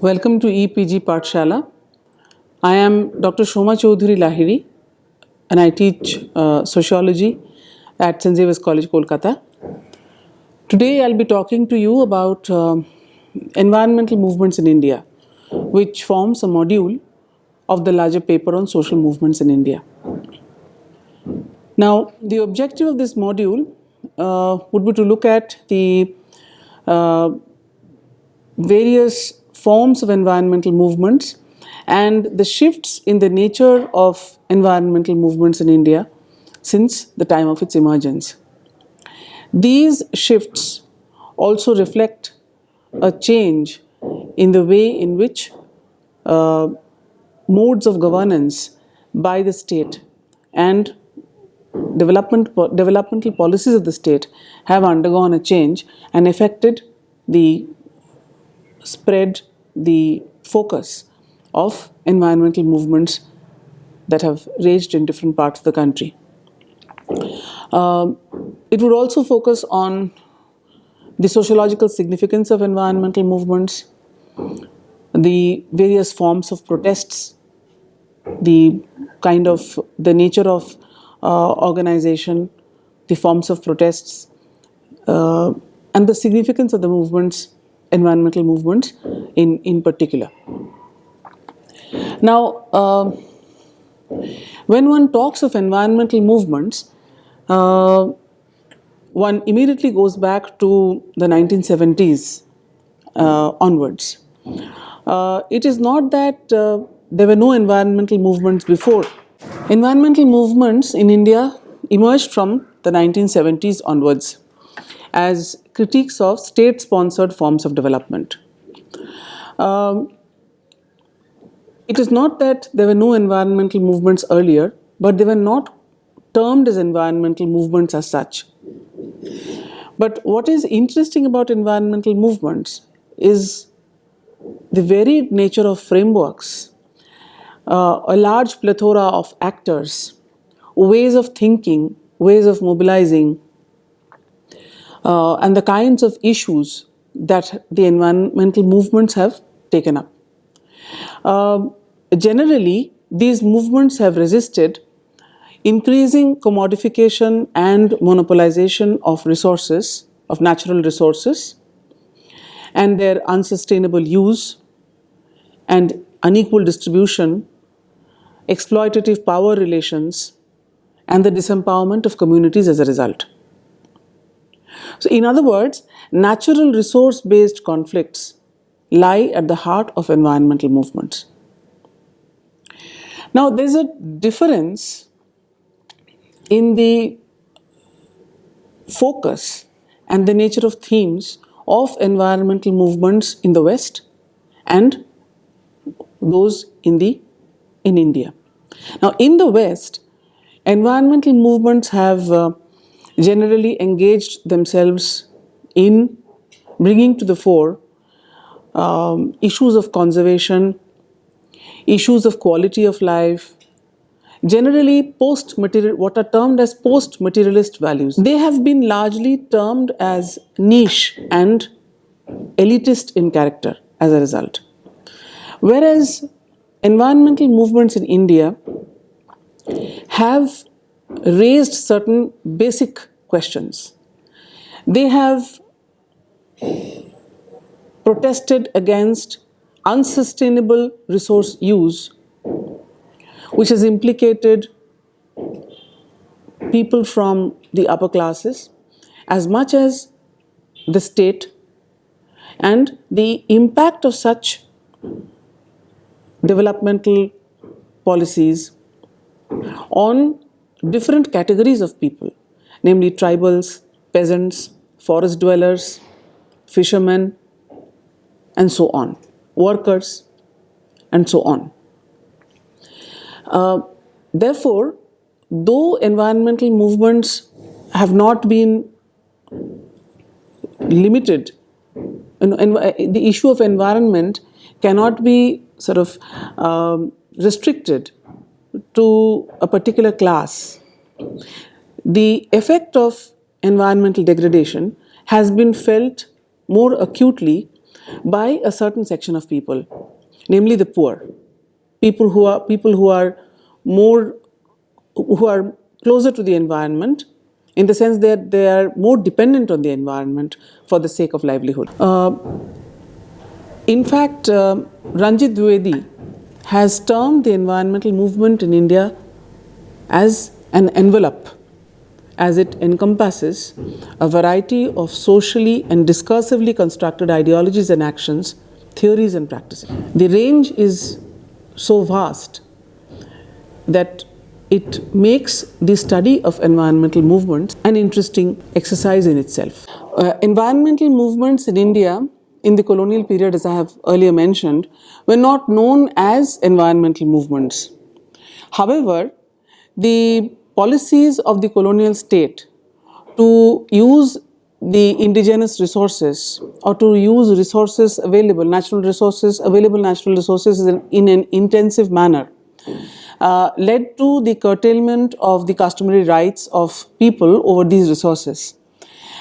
Welcome to EPG Pathshala. I am Dr. Shoma Chaudhary Lahiri and I teach sociology at St. Xavier's College, Kolkata. Today I'll be talking to you about environmental movements in India, which forms a module of the larger paper on social movements in India. Now, the objective of this module would be to look at the various forms of environmental movements and the shifts in the nature of environmental movements in India since the time of its emergence. These shifts also reflect a change in the way in which modes of governance by the state and developmental policies of the state have undergone a change and affected the spread, the focus of environmental movements that have raged in different parts of the country. It would also focus on the sociological significance of environmental movements, the various forms of protests, the nature of organization, the forms of protests, and the significance of the movements, environmental movements in particular. Now, when one talks of environmental movements, one immediately goes back to the 1970s onwards. It is not that there were no environmental movements before. Environmental movements in India emerged from the 1970s onwards as critiques of state-sponsored forms of development. It is not that there were no environmental movements earlier, but they were not termed as environmental movements as such. But what is interesting about environmental movements is the varied nature of frameworks, a large plethora of actors, ways of thinking, ways of mobilizing, and the kinds of issues that the environmental movements have taken up. Generally, these movements have resisted increasing commodification and monopolization of resources, of natural resources, and their unsustainable use and unequal distribution, exploitative power relations, and the disempowerment of communities as a result. So, in other words, natural resource-based conflicts lie at the heart of environmental movements. Now, there's a difference in the focus and the nature of themes of environmental movements in the West and those in India. Now, in the West, environmental movements have generally engaged themselves in bringing to the fore issues of conservation, issues of quality of life, generally what are termed as post-materialist values. They have been largely termed as niche and elitist in character as a result. Whereas environmental movements in India have raised certain basic questions. They have protested against unsustainable resource use, which has implicated people from the upper classes as much as the state, and the impact of such developmental policies on different categories of people, namely tribals, peasants, forest dwellers, fishermen, and so on, workers, and so on. Therefore, though environmental movements have not been limited, the issue of environment cannot be sort of restricted to a particular class. The effect of environmental degradation has been felt more acutely by a certain section of people, namely the poor, people who are more who are closer to the environment, in the sense that they are more dependent on the environment for the sake of livelihood. In fact, Ranjit Dwivedi has termed the environmental movement in India as an envelope, as it encompasses a variety of socially and discursively constructed ideologies and actions, theories and practices. The range is so vast that it makes the study of environmental movements an interesting exercise in itself. Environmental movements in India in the colonial period, as I have earlier mentioned, were not known as environmental movements. However, the policies of the colonial state to use the indigenous resources, or to use resources available, natural resources, in an intensive manner, led to the curtailment of the customary rights of people over these resources.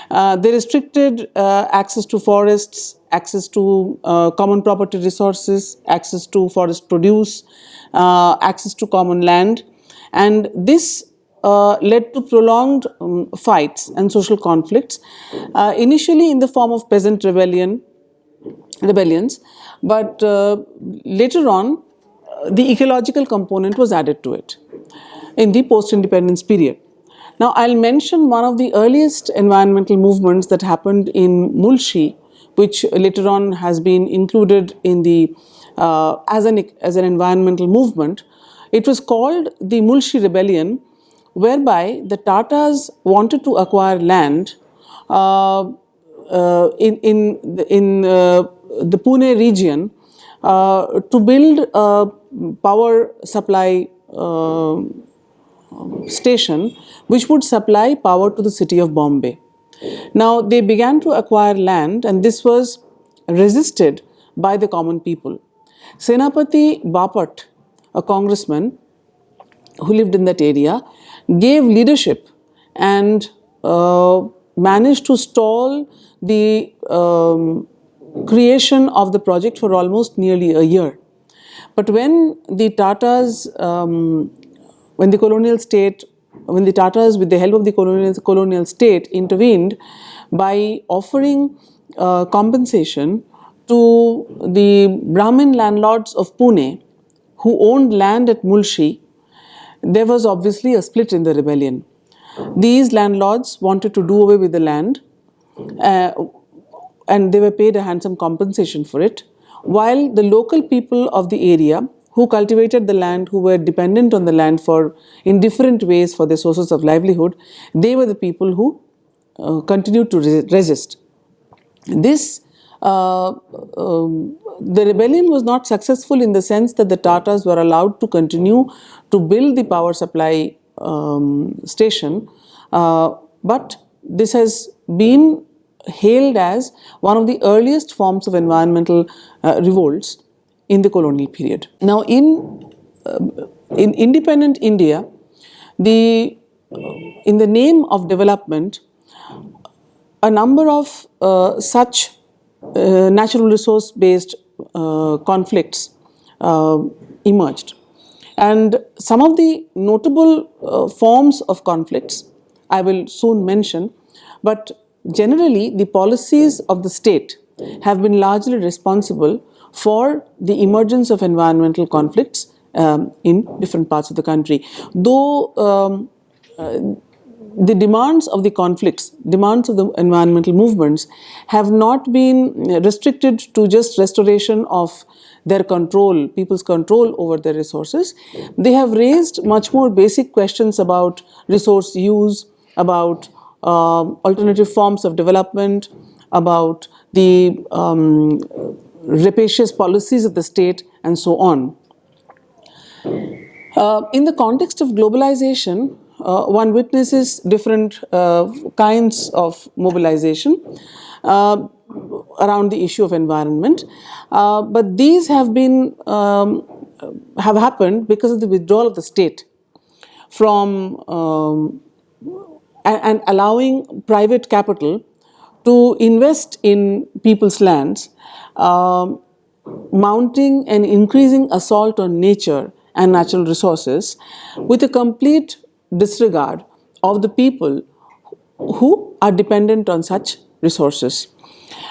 They restricted access to forests, access to common property resources, access to forest produce, access to common land, and this led to prolonged fights and social conflicts, initially in the form of peasant rebellions, but later on the ecological component was added to it in the post-independence period. Now, I'll mention one of the earliest environmental movements that happened in Mulshi, which later on has been included in the as an environmental movement. It was called the Mulshi Rebellion, whereby the Tatars wanted to acquire land in the Pune region to build a power supply station which would supply power to the city of Bombay. Now, they began to acquire land, and this was resisted by the common people. Senapati Bapat, a congressman who lived in that area, gave leadership and managed to stall the creation of the project for almost nearly a year. But when the Tatars, when the Tatars, with the help of the colonial state, intervened by offering compensation to the Brahmin landlords of Pune who owned land at Mulshi, there was obviously a split in the rebellion. These landlords wanted to do away with the land, and they were paid a handsome compensation for it, while the local people of the area who cultivated the land, who were dependent on the land in different ways for their sources of livelihood, they were the people who continued to resist. The rebellion was not successful in the sense that the Tatars were allowed to continue to build the power supply station, but this has been hailed as one of the earliest forms of environmental revolts in the colonial period. Now, in independent India, in the name of development, a number of such natural resource based conflicts emerged, and some of the notable forms of conflicts I will soon mention, but generally the policies of the state have been largely responsible for the emergence of environmental conflicts in different parts of the country. Though the demands of the conflicts, demands of the environmental movements have not been restricted to just restoration of their control, people's control over their resources. They have raised much more basic questions about resource use, about alternative forms of development, about the rapacious policies of the state, and so on. In the context of globalization, one witnesses different kinds of mobilization around the issue of environment, but these have happened because of the withdrawal of the state from and allowing private capital to invest in people's lands mounting an increasing assault on nature and natural resources with a complete disregard of the people who are dependent on such resources.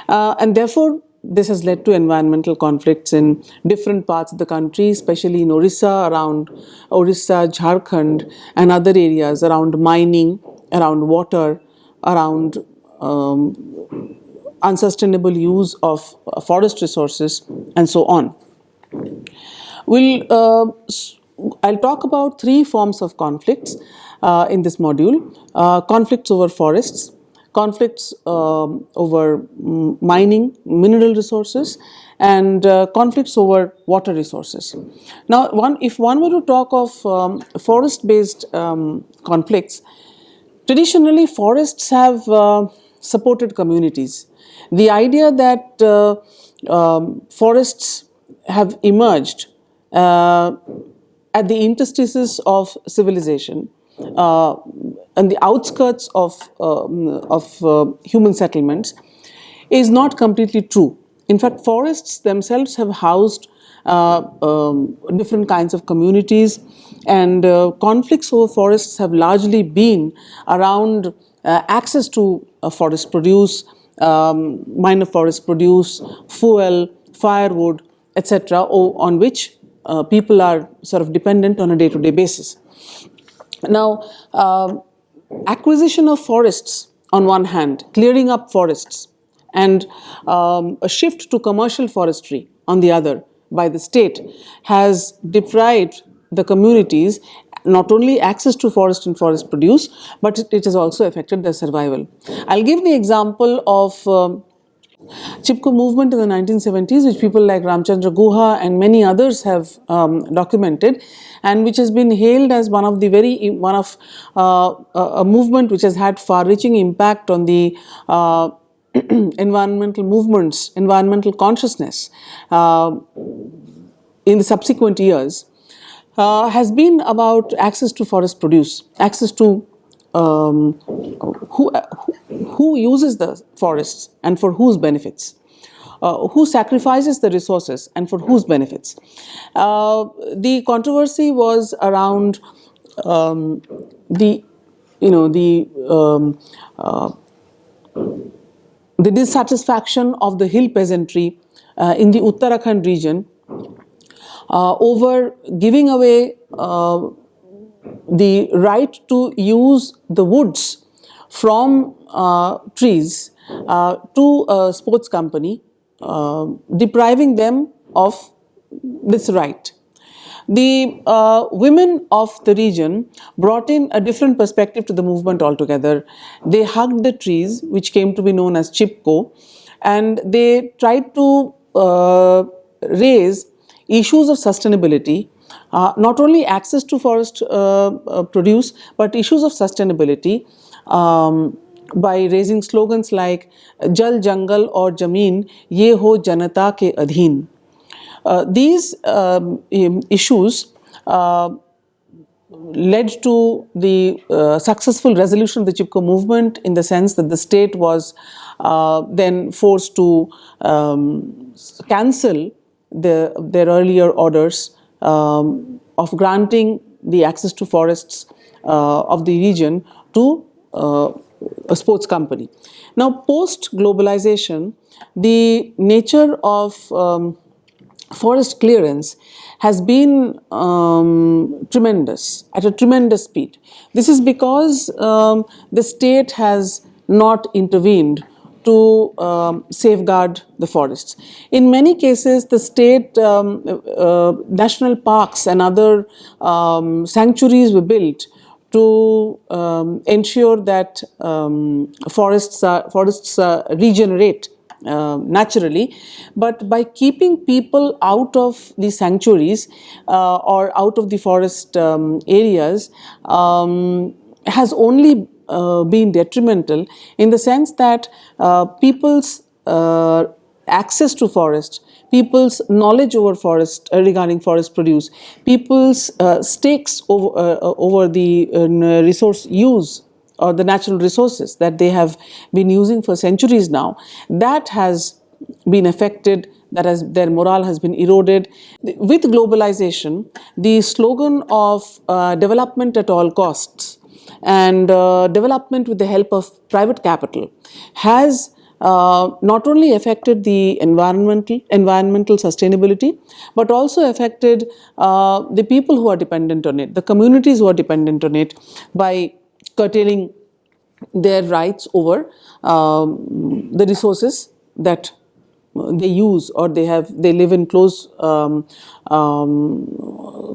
And therefore, this has led to environmental conflicts in different parts of the country, especially in Orissa, around Orissa, Jharkhand, and other areas around mining, around water, around unsustainable use of forest resources, and so on. I'll talk about three forms of conflicts in this module. Conflicts over forests, conflicts over mining, mineral resources, and conflicts over water resources. Now, if one were to talk of forest-based conflicts, traditionally forests have supported communities. The idea that forests have emerged at the interstices of civilization, and the outskirts of human settlements, is not completely true. In fact, forests themselves have housed different kinds of communities, and conflicts over forests have largely been around access to forest produce, minor forest produce, fuel, firewood, etc., on which people are sort of dependent on a day-to-day basis. Now, acquisition of forests on one hand, clearing up forests, and a shift to commercial forestry on the other by the state has deprived the communities not only access to forest and forest produce, but it has also affected their survival. I'll give the example of Chipko movement in the 1970s, which people like Ramchandra Guha and many others have documented, and which has been hailed as one of a movement which has had far-reaching impact on the environmental movements, environmental consciousness in the subsequent years, has been about access to forest produce, access to who uses the forests and for whose benefits, who sacrifices the resources and for whose benefits. The controversy was around the dissatisfaction of the hill peasantry in the Uttarakhand region over giving away the right to use the woods from trees to a sports company, depriving them of this right. The women of the region brought in a different perspective to the movement altogether. They hugged the trees, which came to be known as Chipko, and they tried to raise issues of sustainability, not only access to forest produce, but issues of sustainability by raising slogans like Jal Jangal aur Jameen ye ho janata ke adheen. These issues led to the successful resolution of the Chipko movement, in the sense that the state was then forced to cancel their earlier orders of granting the access to forests of the region to a sports company. Now, post-globalization, the nature of forest clearance has been tremendous, at a tremendous speed. This is because the state has not intervened to safeguard the forests. In many cases, the state national parks and other sanctuaries were built to ensure that forests regenerate naturally, but by keeping people out of the sanctuaries or out of the forest areas has only been detrimental, in the sense that people's access to forest, people's knowledge over forest regarding forest produce, people's stakes over the resource use or the natural resources that they have been using for centuries now, that has been affected, that their morale has been eroded. With globalization, the slogan of development at all costs and development with the help of private capital has not only affected the environmental sustainability, but also affected the people who are dependent on it, the communities who are dependent on it, by curtailing their rights over the resources that they use or they live in close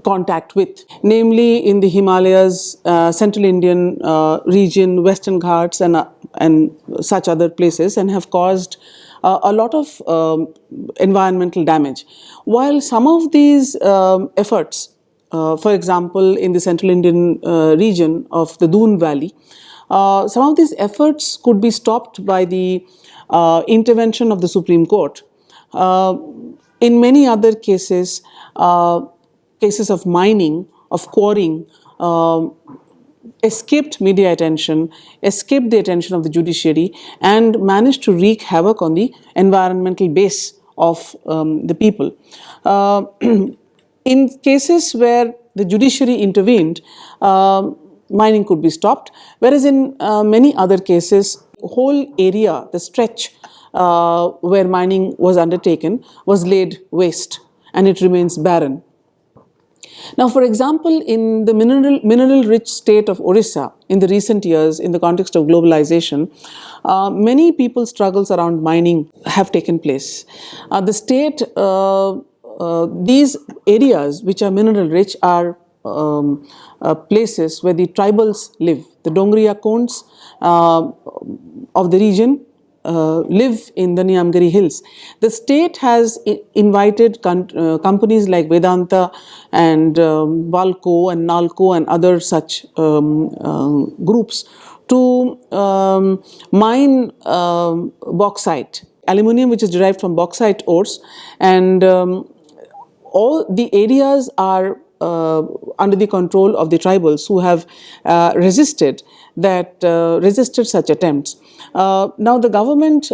contact with, namely in the Himalayas, Central Indian region, Western Ghats, and such other places, and have caused a lot of environmental damage. While some of these efforts, for example, in the Central Indian region of the Doon Valley, some of these efforts could be stopped by the intervention of the Supreme Court. In many other cases, cases of mining, of quarrying, escaped media attention, escaped the attention of the judiciary, and managed to wreak havoc on the environmental base of the people. In cases where the judiciary intervened, mining could be stopped, whereas in many other cases, the whole area, the stretch where mining was undertaken, was laid waste and it remains barren. Now, for example, in the mineral-rich state of Orissa, in the recent years, in the context of globalization, many people's struggles around mining have taken place. The state, these areas which are mineral-rich are places where the tribals live. The Dongriya Konds of the region live in the Niamgiri hills. The state has invited companies like Vedanta and Valco and Nalco and other such groups to mine bauxite, aluminium which is derived from bauxite ores, and all the areas are under the control of the tribals who have resisted such attempts. Now the government,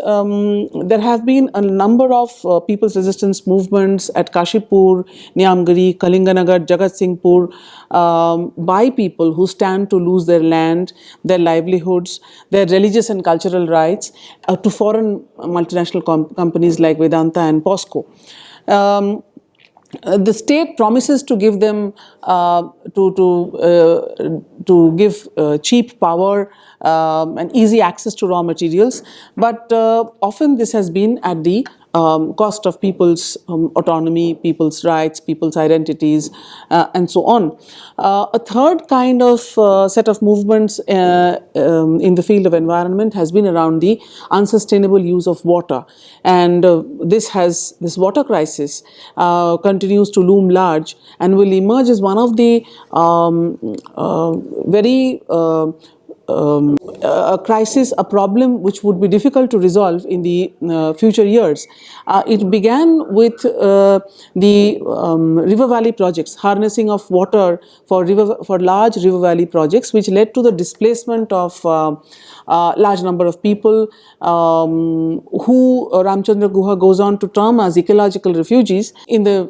there have been a number of people's resistance movements at Kashipur, Niamgiri, Kalinganagar, Jagat Singhpur, by people who stand to lose their land, their livelihoods, their religious and cultural rights to foreign multinational companies like Vedanta and POSCO. The state promises to give them to give cheap power and easy access to raw materials, but often this has been at the cost of people's autonomy, people's rights, people's identities, and so on. A third kind of set of movements in the field of environment has been around the unsustainable use of water, and this water crisis continues to loom large and will emerge as one of the very a crisis, a problem which would be difficult to resolve in the future years. It began with the river valley projects, harnessing of water for large river valley projects, which led to the displacement of large number of people who Ramchandra Guha goes on to term as ecological refugees in the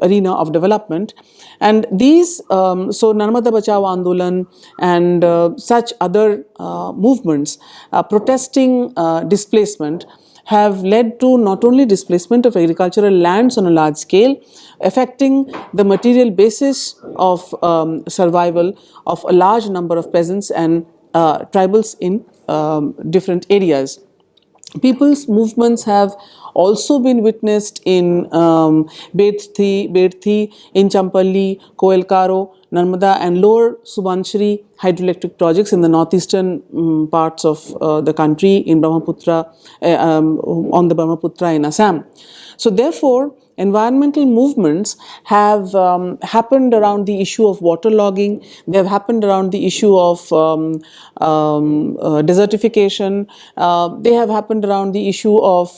arena of development. And these, so Narmada Bachao Andolan and such other movements protesting displacement have led to not only displacement of agricultural lands on a large scale, affecting the material basis of survival of a large number of peasants and tribals in different areas. People's movements have also been witnessed in Bedthi, in Champalli, Koelkaro, Narmada and Lower Subanshri hydroelectric projects in the northeastern parts of the country, in Brahmaputra, on the Brahmaputra in Assam. So therefore, environmental movements have happened around the issue of waterlogging. They have happened around the issue of desertification. They have happened around the issue of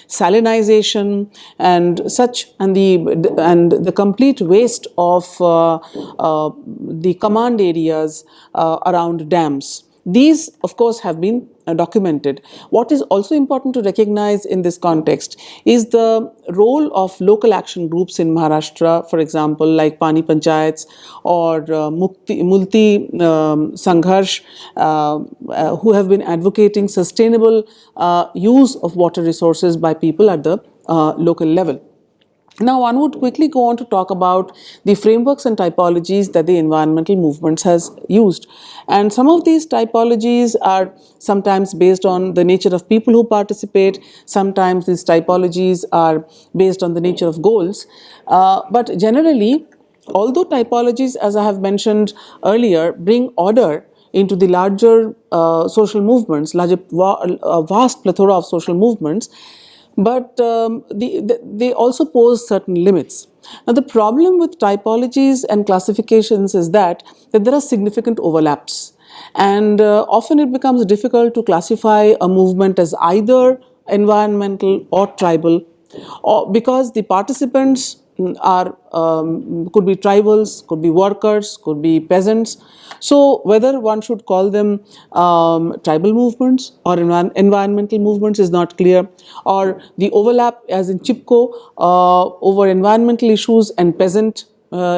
salinization and such, and the complete waste of the command areas around dams. These, of course, have been documented. What is also important to recognize in this context is the role of local action groups in Maharashtra, for example, like Pani Panchayats or Multi Sangharsh, who have been advocating sustainable use of water resources by people at the local level. Now, one would quickly go on to talk about the frameworks and typologies that the environmental movements has used. And some of these typologies are sometimes based on the nature of people who participate, sometimes these typologies are based on the nature of goals. But generally, although typologies, as I have mentioned earlier, bring order into the larger social movements, a vast plethora of social movements, but they also pose certain limits. Now, the problem with typologies and classifications is that there are significant overlaps, and often it becomes difficult to classify a movement as either environmental or tribal, or because the participants are could be tribals, could be workers, could be peasants. So whether one should call them tribal movements or environmental movements is not clear, or the overlap, as in Chipko, over environmental issues and peasant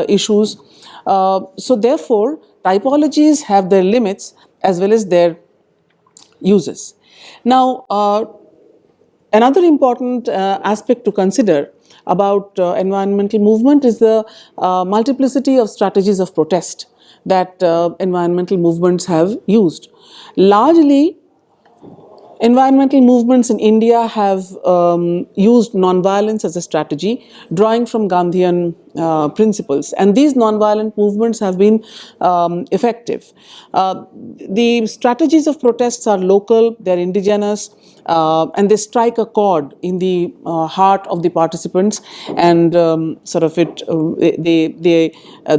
issues. So therefore, typologies have their limits as well as their uses. Now, another important aspect to consider about environmental movement is the multiplicity of strategies of protest that environmental movements have used. Largely, environmental movements in India have used nonviolence as a strategy, drawing from Gandhian principles, and these nonviolent movements have been effective. The strategies of protests are local, they're indigenous, and they strike a chord in the heart of the participants, and sort of the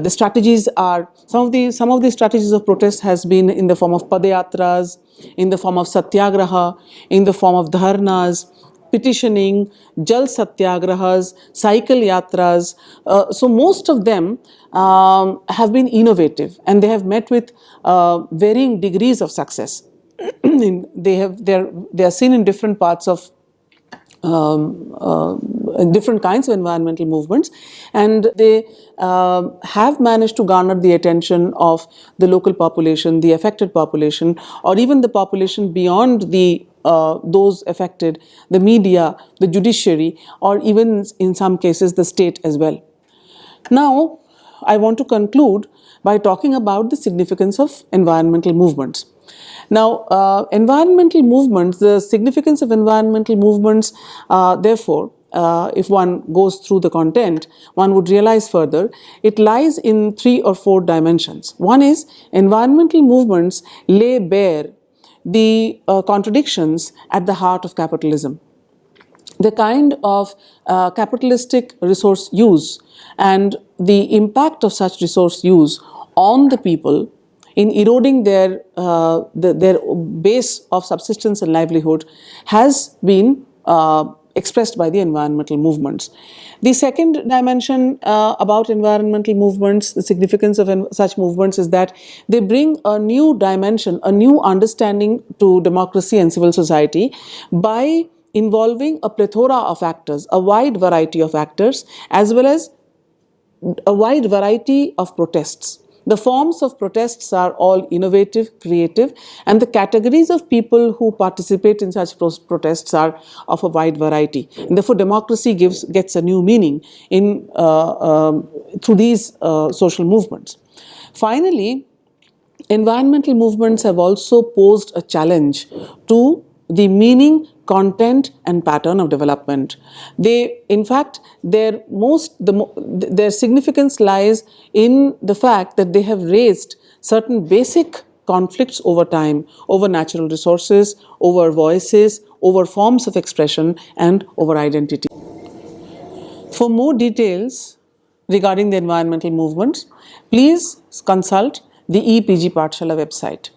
strategies are some of the strategies of protest has been in the form of padayatras, in the form of satyagraha, in the form of dharnas, petitioning, jal satyagrahas, cycle yatras. So most of them have been innovative, and they have met with varying degrees of success. They are seen in different parts of different kinds of environmental movements, and they have managed to garner the attention of the local population, the affected population, or even the population beyond the those affected, the media, the judiciary, or even in some cases the state as well. Now, I want to conclude by talking about the significance of environmental movements. Now, environmental movements, the significance of environmental movements, therefore, if one goes through the content, one would realize further, it lies in 3 or 4 dimensions. One is environmental movements lay bare the contradictions at the heart of capitalism. The kind of capitalistic resource use and the impact of such resource use on the people in eroding their base of subsistence and livelihood has been expressed by the environmental movements. The second dimension about environmental movements, the significance of such movements, is that they bring a new dimension, a new understanding to democracy and civil society by involving a plethora of actors, a wide variety of actors, as well as a wide variety of protests. The forms of protests are all innovative, creative, and the categories of people who participate in such protests are of a wide variety. And therefore, democracy gets a new meaning through these social movements. Finally, environmental movements have also posed a challenge to the meaning, content, and pattern of development. In fact, their significance lies in the fact that they have raised certain basic conflicts over time, over natural resources, over voices, over forms of expression, and over identity. For more details regarding the environmental movements, please consult the EPG Pathshala website.